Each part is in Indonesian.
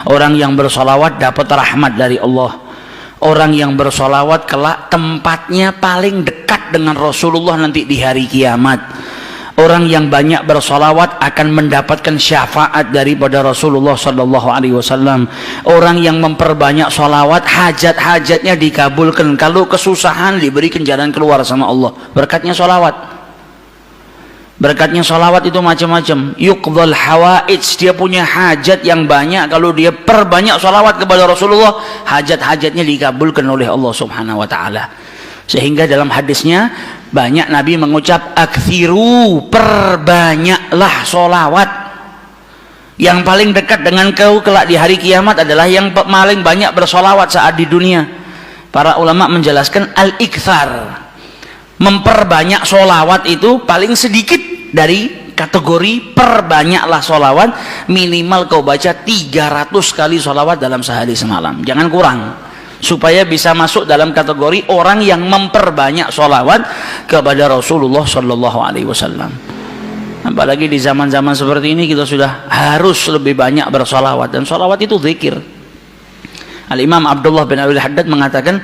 Orang yang bersolawat dapat rahmat dari Allah. Orang yang bersolawat kelak tempatnya paling dekat dengan Rasulullah nanti di hari kiamat. Orang yang banyak bersolawat akan mendapatkan syafaat daripada Rasulullah Sallallahu Alaihi Wasallam. Orang yang memperbanyak solawat, hajat-hajatnya dikabulkan. Kalau kesusahan, diberikan jalan keluar sama Allah. Berkatnya solawat. Berkatnya solawat itu macam-macam. Yuqdhal hawaij, dia punya hajat yang banyak. Kalau dia perbanyak solawat kepada Rasulullah, hajat-hajatnya dikabulkan oleh Allah Subhanahu Wa Taala. Sehingga dalam hadisnya banyak Nabi mengucap aktsiru, perbanyaklah solawat. Yang paling dekat dengan kau kelak di hari kiamat adalah yang paling banyak bersolawat saat di dunia. Para ulama menjelaskan al-iktsar, memperbanyak solawat itu paling sedikit dari kategori perbanyaklah solawat. Minimal kau baca 300 kali solawat dalam sehari semalam, jangan kurang, supaya bisa masuk dalam kategori orang yang memperbanyak solawat kepada Rasulullah Sallallahu Alaihi Wasallam. Apalagi di zaman-zaman seperti ini kita sudah harus lebih banyak bersolawat, dan solawat itu zikir. Al-Imam Abdullah bin Abi Haddad mengatakan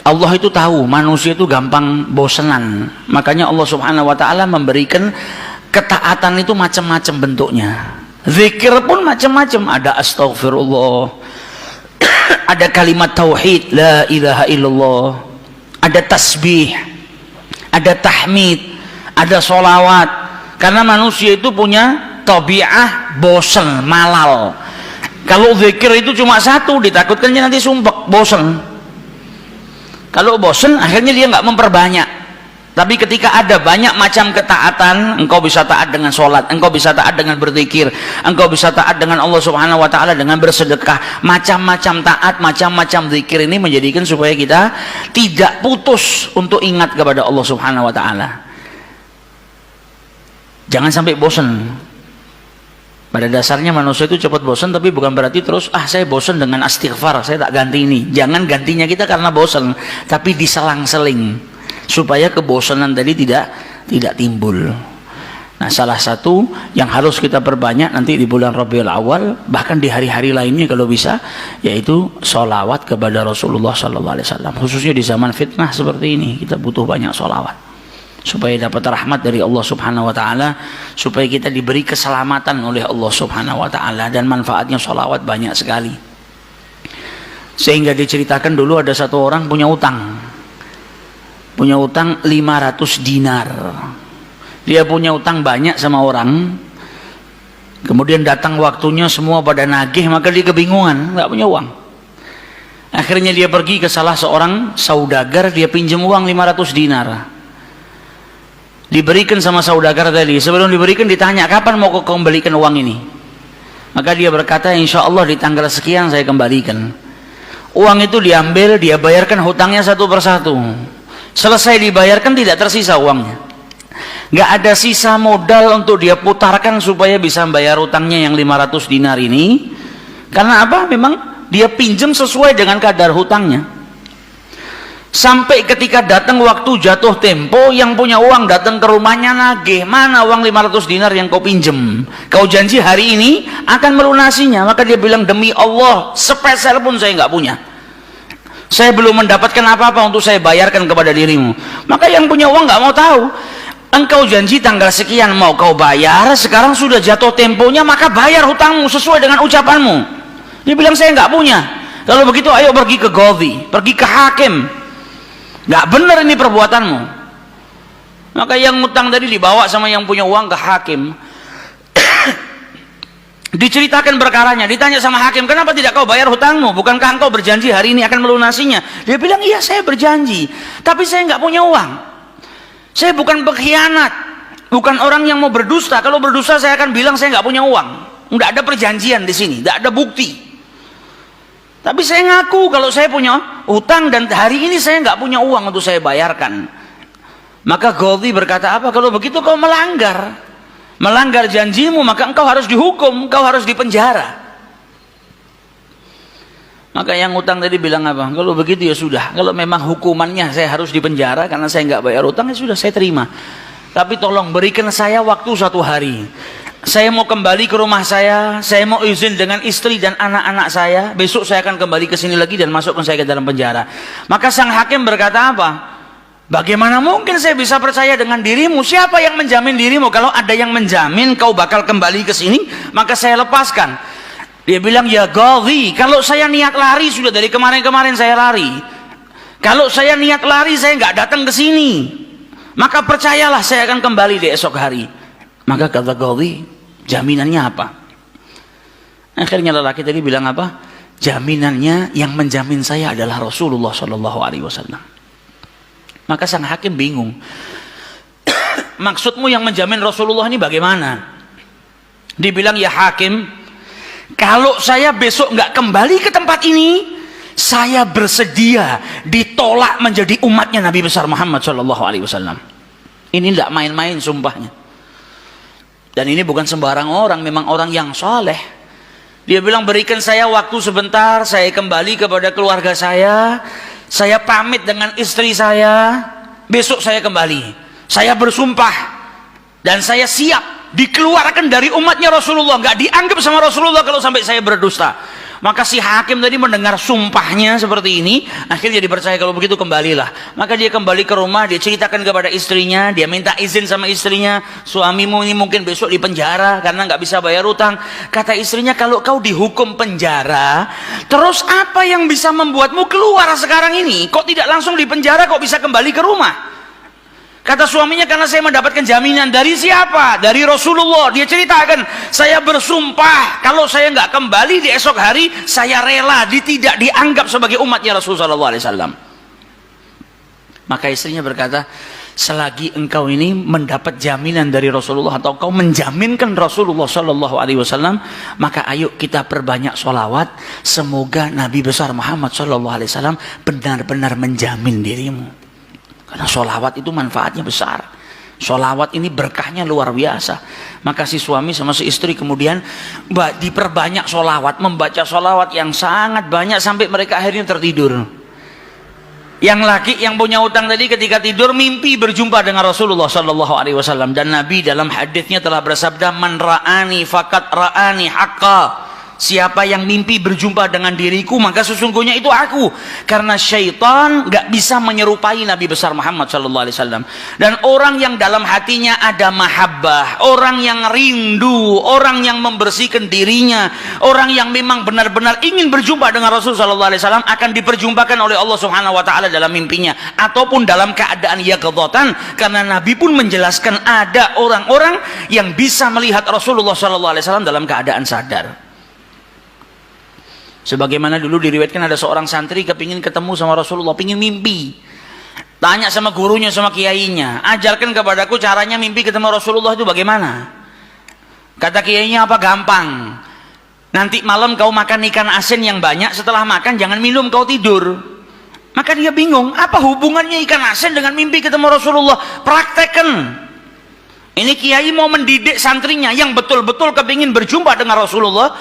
Allah itu tahu manusia itu gampang bosenan, makanya Allah Subhanahu Wa Taala memberikan ketaatan itu macam-macam bentuknya. Zikir pun macam-macam, ada astaghfirullah, ada kalimat tauhid la ilaha illallah, ada tasbih, ada tahmid, ada solawat. Karena manusia itu punya tabiah bosen, malal. Kalau zikir itu cuma satu, ditakutkannya nanti sumpek, bosen. Kalau bosen akhirnya dia nggak memperbanyak. Tapi ketika ada banyak macam ketaatan, engkau bisa taat dengan sholat, engkau bisa taat dengan berzikir, engkau bisa taat dengan Allah Subhanahu Wa Taala dengan bersedekah. Macam-macam taat, macam-macam zikir ini menjadikan supaya kita tidak putus untuk ingat kepada Allah Subhanahu Wa Taala. Jangan sampai bosan. Pada dasarnya manusia itu cepat bosan, tapi bukan berarti terus saya bosan dengan istighfar, saya tak ganti ini. Jangan gantinya kita karena bosan, tapi diselang-seling supaya kebosanan tadi tidak timbul. Nah, salah satu yang harus kita perbanyak nanti di bulan Rabiul Awal, bahkan di hari-hari lainnya kalau bisa, yaitu sholawat kepada Rasulullah Sallallahu Alaihi Wasallam. Khususnya di zaman fitnah seperti ini, kita butuh banyak sholawat supaya dapat rahmat dari Allah Subhanahu Wa Taala, supaya kita diberi keselamatan oleh Allah Subhanahu Wa Taala. Dan manfaatnya sholawat banyak sekali. Sehingga diceritakan dulu ada satu orang punya utang 500 dinar. Dia punya utang banyak sama orang, kemudian datang waktunya semua pada nagih, maka dia kebingungan, nggak punya uang. Akhirnya dia pergi ke salah seorang saudagar, dia pinjam uang 500 dinar. Diberikan sama saudagar tadi. Sebelum diberikan ditanya, kapan mau kau kembalikan uang ini? Maka dia berkata, insya Allah di tanggal sekian saya kembalikan. Uang itu diambil, dia bayarkan hutangnya satu persatu. Selesai dibayarkan tidak tersisa uangnya. Nggak ada sisa modal untuk dia putarkan supaya bisa membayar hutangnya yang 500 dinar ini. Karena apa? Memang dia pinjam sesuai dengan kadar hutangnya. Sampai ketika datang waktu jatuh tempo, yang punya uang datang ke rumahnya nagih, mana uang 500 dinar yang kau pinjam? Kau janji hari ini akan melunasinya. Maka dia bilang, demi Allah, sepeser pun saya nggak punya. Saya belum mendapatkan apa-apa untuk saya bayarkan kepada dirimu. Maka yang punya uang nggak mau tahu. Engkau janji tanggal sekian mau kau bayar, sekarang sudah jatuh temponya, maka bayar hutangmu sesuai dengan ucapanmu. Dia bilang, saya nggak punya. Kalau begitu ayo pergi ke Qadhi, pergi ke hakim. Nggak benar ini perbuatanmu. Maka yang ngutang tadi dibawa sama yang punya uang ke hakim. Diceritakan perkaranya, ditanya sama hakim, kenapa tidak kau bayar hutangmu? Bukankah engkau berjanji hari ini akan melunasinya? Dia bilang, iya saya berjanji, tapi saya nggak punya uang. Saya bukan pengkhianat, bukan orang yang mau berdusta. Kalau berdusta saya akan bilang saya nggak punya uang. Nggak ada perjanjian di sini, nggak ada bukti. Tapi saya ngaku kalau saya punya hutang dan hari ini saya nggak punya uang untuk saya bayarkan. Maka Qadhi berkata, apa? Kalau begitu kau melanggar janjimu, maka engkau harus dihukum, engkau harus dipenjara. Maka yang hutang tadi bilang apa? Kalau begitu ya sudah. Kalau memang hukumannya saya harus dipenjara karena saya nggak bayar hutang, ya sudah saya terima. Tapi tolong berikan saya waktu 1 hari. saya mau kembali ke rumah saya mau izin dengan istri dan anak-anak saya, besok saya akan kembali ke sini lagi dan masukkan saya ke dalam penjara. Maka sang hakim berkata apa? Bagaimana mungkin saya bisa percaya dengan dirimu? Siapa yang menjamin dirimu? Kalau ada yang menjamin kau bakal kembali ke sini, maka saya lepaskan. Dia bilang, ya Ghadhi, kalau saya niat lari sudah dari kemarin-kemarin saya lari. Kalau saya niat lari saya nggak datang ke sini, maka percayalah saya akan kembali di esok hari. Maka kata Ghadhi, jaminannya apa? Akhirnya lelaki tadi bilang apa? Jaminannya yang menjamin saya adalah Rasulullah Shallallahu Alaihi Wasallam. Maka sang hakim bingung. Maksudmu yang menjamin Rasulullah ini bagaimana? Dibilang, ya hakim, kalau saya besok nggak kembali ke tempat ini, saya bersedia ditolak menjadi umatnya Nabi besar Muhammad Shallallahu Alaihi Wasallam. Ini tidak main-main sumpahnya. Dan ini bukan sembarang orang, memang orang yang soleh. Dia bilang, berikan saya waktu sebentar, saya kembali kepada keluarga saya pamit dengan istri saya, besok saya kembali. Saya bersumpah dan saya siap dikeluarkan dari umatnya Rasulullah, nggak dianggap sama Rasulullah kalau sampai saya berdusta. Maka si hakim tadi mendengar sumpahnya seperti ini, akhirnya dipercaya. Kalau begitu kembalilah. Maka dia kembali ke rumah, dia ceritakan kepada istrinya, dia minta izin sama istrinya, suamimu ini mungkin besok di penjara karena nggak bisa bayar utang. Kata istrinya, kalau kau dihukum penjara, terus apa yang bisa membuatmu keluar sekarang ini? Kok tidak langsung di penjara, kok bisa kembali ke rumah? Kata suaminya, karena saya mendapatkan jaminan. Dari siapa? Dari Rasulullah. Dia ceritakan, saya bersumpah kalau saya nggak kembali di esok hari, saya rela tidak dianggap sebagai umatnya Rasulullah SAW. Maka istrinya berkata, selagi engkau ini mendapat jaminan dari Rasulullah atau kau menjaminkan Rasulullah SAW, maka ayo kita perbanyak sholawat. Semoga Nabi besar Muhammad SAW benar-benar menjamin dirimu. Karena sholawat itu manfaatnya besar. Sholawat ini berkahnya luar biasa. Maka si suami sama si istri kemudian diperbanyak sholawat, membaca sholawat yang sangat banyak sampai mereka akhirnya tertidur. Yang laki yang punya utang tadi ketika tidur mimpi berjumpa dengan Rasulullah Sallallahu Alaihi Wasallam, dan Nabi dalam hadisnya telah bersabda, man ra'ani fakat ra'ani haqqa. Siapa yang mimpi berjumpa dengan diriku, maka sesungguhnya itu aku. Karena syaitan gak bisa menyerupai Nabi besar Muhammad SAW. Dan orang yang dalam hatinya ada mahabbah, orang yang rindu, orang yang membersihkan dirinya, orang yang memang benar-benar ingin berjumpa dengan Rasulullah SAW, akan diperjumpakan oleh Allah Subhanahu Wa Taala dalam mimpinya ataupun dalam keadaan yaqdzatan. Karena Nabi pun menjelaskan ada orang-orang yang bisa melihat Rasulullah SAW dalam keadaan sadar. Sebagaimana dulu diriwayatkan ada seorang santri kepingin ketemu sama Rasulullah, pingin mimpi. Tanya sama gurunya, sama kiainya, ajarkan kepadaku caranya mimpi ketemu Rasulullah itu bagaimana. Kata kiainya, apa? Gampang. Nanti malam kau makan ikan asin yang banyak, setelah makan jangan minum, kau tidur. Maka dia bingung, apa hubungannya ikan asin dengan mimpi ketemu Rasulullah? Praktekkan. Ini kiai mau mendidik santrinya yang betul-betul kepingin berjumpa dengan Rasulullah,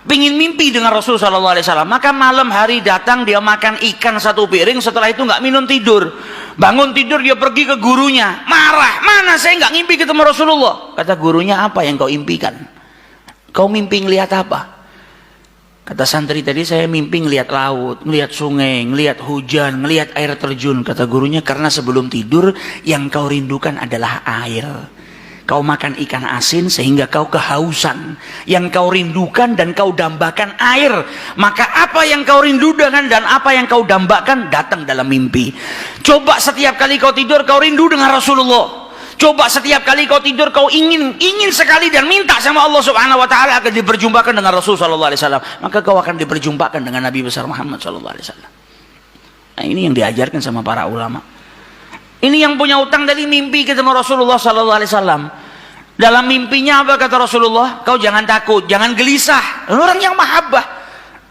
pingin mimpi dengan Rasulullah SAW. Maka malam hari datang, dia makan ikan satu piring, setelah itu nggak minum, tidur. Bangun tidur, dia pergi ke gurunya, marah, mana saya nggak ngimpi ketemu Rasulullah. Kata gurunya, apa yang kau impikan? Kau mimpi ngelihat apa? Kata santri tadi, saya mimpi ngelihat laut, ngelihat sungai, ngelihat hujan, ngelihat air terjun. Kata gurunya, karena sebelum tidur yang kau rindukan adalah air. Kau makan ikan asin sehingga kau kehausan. Yang kau rindukan dan kau dambakan air. Maka apa yang kau rindukan dan apa yang kau dambakan datang dalam mimpi. Coba setiap kali kau tidur kau rindu dengan Rasulullah. Coba setiap kali kau tidur kau ingin sekali dan minta sama Allah Subhanahu Wa Taala agar diperjumpakan dengan Rasul Sallallahu Alaihi Wasallam. Maka kau akan diperjumpakan dengan Nabi besar Muhammad Sallallahu Alaihi Wasallam. Nah, ini yang diajarkan sama para ulama. Ini yang punya utang dari mimpi ketemu Rasulullah Sallallahu Alaihi Wasallam. Dalam mimpinya apa kata Rasulullah? Kau jangan takut, jangan gelisah. Orang yang mahabbah,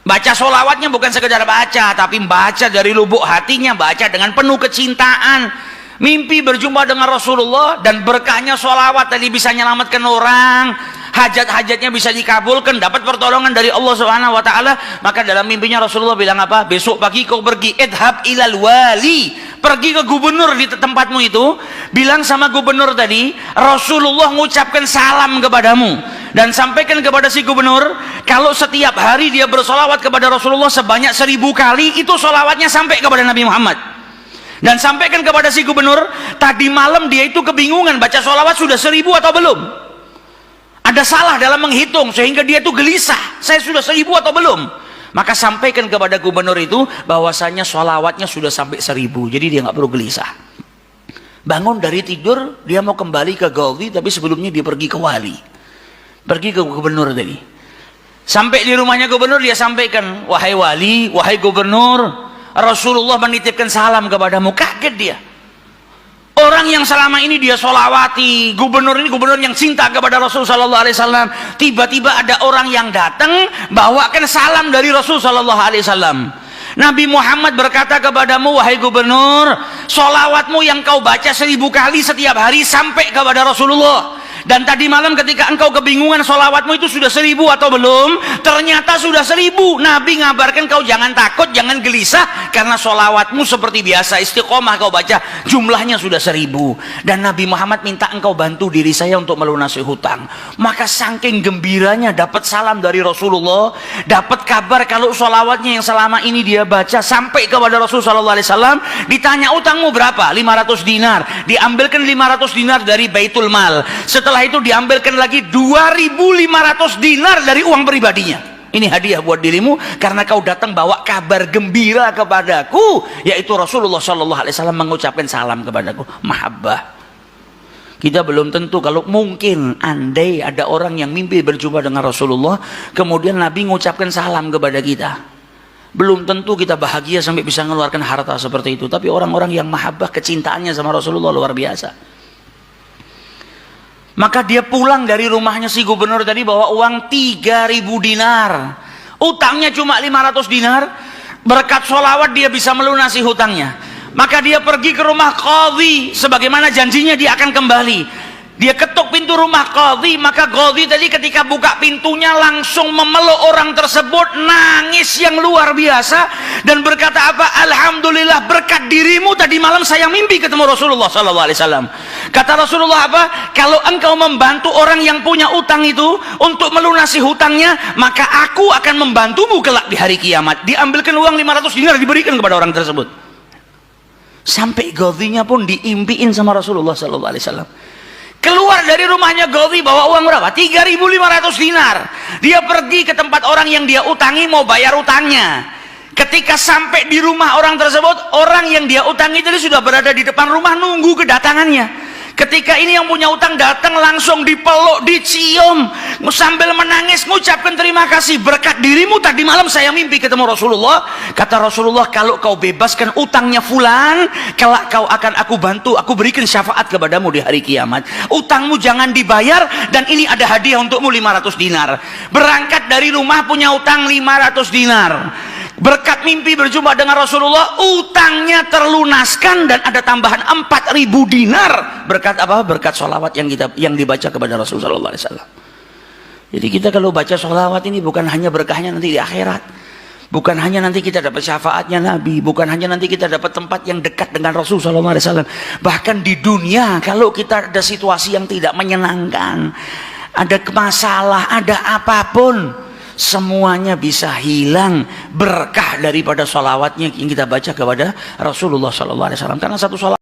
baca solawatnya bukan sekedar baca, tapi baca dari lubuk hatinya, baca dengan penuh kecintaan. Mimpi berjumpa dengan Rasulullah dan berkahnya solawat tadi bisa menyelamatkan orang, hajat-hajatnya bisa dikabulkan, dapat pertolongan dari Allah Subhanahu Wa Taala. Maka dalam mimpinya Rasulullah bilang apa? Besok pagi kau pergi, idhab ilal wali, pergi ke gubernur di tempatmu itu, bilang sama gubernur tadi, Rasulullah mengucapkan salam kepadamu. Dan sampaikan kepada si gubernur, kalau setiap hari dia bersolawat kepada Rasulullah sebanyak 1000 kali, itu solawatnya sampai kepada Nabi Muhammad. Dan sampaikan kepada si gubernur, tadi malam dia itu kebingungan baca solawat sudah 1000 atau belum. Ada salah dalam menghitung sehingga dia itu gelisah, saya sudah 1000 atau belum. Maka sampaikan kepada gubernur itu bahwasanya solawatnya sudah sampai 1000, jadi dia nggak perlu gelisah. Bangun dari tidur, dia mau kembali ke Ghazi, tapi sebelumnya dia pergi ke wali, pergi ke gubernur tadi. Sampai di rumahnya gubernur, dia sampaikan, wahai wali, wahai gubernur, Rasulullah menitipkan salam kepadamu. Kaget dia. Orang yang selama ini dia solawati, gubernur ini gubernur yang cinta kepada Rasul Sallallahu Alaihi Wasallam, tiba-tiba ada orang yang datang bawakan salam dari Rasul Sallallahu Alaihi Wasallam. Nabi Muhammad berkata kepadamu, wahai gubernur, solawatmu yang kau baca 1000 kali setiap hari sampai kepada Rasulullah. Dan tadi malam ketika engkau kebingungan solawatmu itu sudah 1000 atau belum, ternyata sudah 1000. Nabi ngabarkan kau jangan takut, jangan gelisah, karena solawatmu seperti biasa, istiqomah kau baca, jumlahnya sudah 1000. Dan Nabi Muhammad minta engkau bantu diri saya untuk melunasi hutang. Maka saking gembiranya dapat salam dari Rasulullah, dapat kabar kalau solawatnya yang selama ini dia baca sampai kepada Rasul Sallallahu Alaihi Wasallam. Ditanya utangmu berapa? 500 dinar. Diambilkan 500 dinar dari Baitul Mal. Setelah itu diambilkan lagi 2.500 dinar dari uang pribadinya. Ini hadiah buat dirimu karena kau datang bawa kabar gembira kepadaku, yaitu Rasulullah Sallallahu Alaihi Wasallam mengucapkan salam kepadaku. Mahabbah. Kita belum tentu, kalau mungkin andai ada orang yang mimpi berjumpa dengan Rasulullah, kemudian Nabi mengucapkan salam kepada kita, belum tentu kita bahagia sampai bisa mengeluarkan harta seperti itu. Tapi orang-orang yang mahabbah, kecintaannya sama Rasulullah luar biasa. Maka dia pulang dari rumahnya si gubernur tadi bawa uang 3.000 dinar. Utangnya cuma 500 dinar. Berkat sholawat dia bisa melunasi hutangnya. Maka dia pergi ke rumah qadhi, sebagaimana janjinya dia akan kembali. Dia ketuk pintu rumah qadhi, maka qadhi tadi ketika buka pintunya langsung memeluk orang tersebut, nangis yang luar biasa dan berkata apa? Alhamdulillah, berkat dirimu tadi malam saya mimpi ketemu Rasulullah Sallallahu Alaihi Wasallam. Kata Rasulullah apa? Kalau engkau membantu orang yang punya utang itu untuk melunasi hutangnya, maka aku akan membantumu kelak di hari kiamat. Diambilkan uang 500 dinar diberikan kepada orang tersebut. Sampai qadhinya pun diimpiin sama Rasulullah Sallallahu Alaihi Wasallam. Keluar dari rumahnya Ghazi bawa uang berapa? 3.500 dinar. Dia pergi ke tempat orang yang dia utangi mau bayar utangnya. Ketika sampai di rumah orang tersebut, orang yang dia utangi tadi sudah berada di depan rumah nunggu kedatangannya. Ketika ini yang punya utang datang, langsung dipeluk, dicium, sambil menangis mengucapkan terima kasih, berkat dirimu tadi malam saya mimpi ketemu Rasulullah. Kata Rasulullah, kalau kau bebaskan utangnya fulan, kelak kau akan aku bantu, aku berikan syafaat kepadamu di hari kiamat. Utangmu jangan dibayar, dan ini ada hadiah untukmu 500 dinar. Berangkat dari rumah punya utang 500 dinar. Berkat mimpi berjumpa dengan Rasulullah, utangnya terlunaskan dan ada tambahan 4.000 dinar. Berkat apa? Berkat sholawat yang dibaca kepada Rasulullah Sallallahu Alaihi Wasallam. Jadi kita kalau baca sholawat ini bukan hanya berkahnya nanti di akhirat, bukan hanya nanti kita dapat syafaatnya Nabi, bukan hanya nanti kita dapat tempat yang dekat dengan Rasul Sallallahu Alaihi Wasallam. Bahkan di dunia kalau kita ada situasi yang tidak menyenangkan, ada masalah, ada apapun, semuanya bisa hilang berkah daripada sholawatnya yang kita baca kepada Rasulullah Sallallahu Alaihi Wasallam. Karena satu sholawat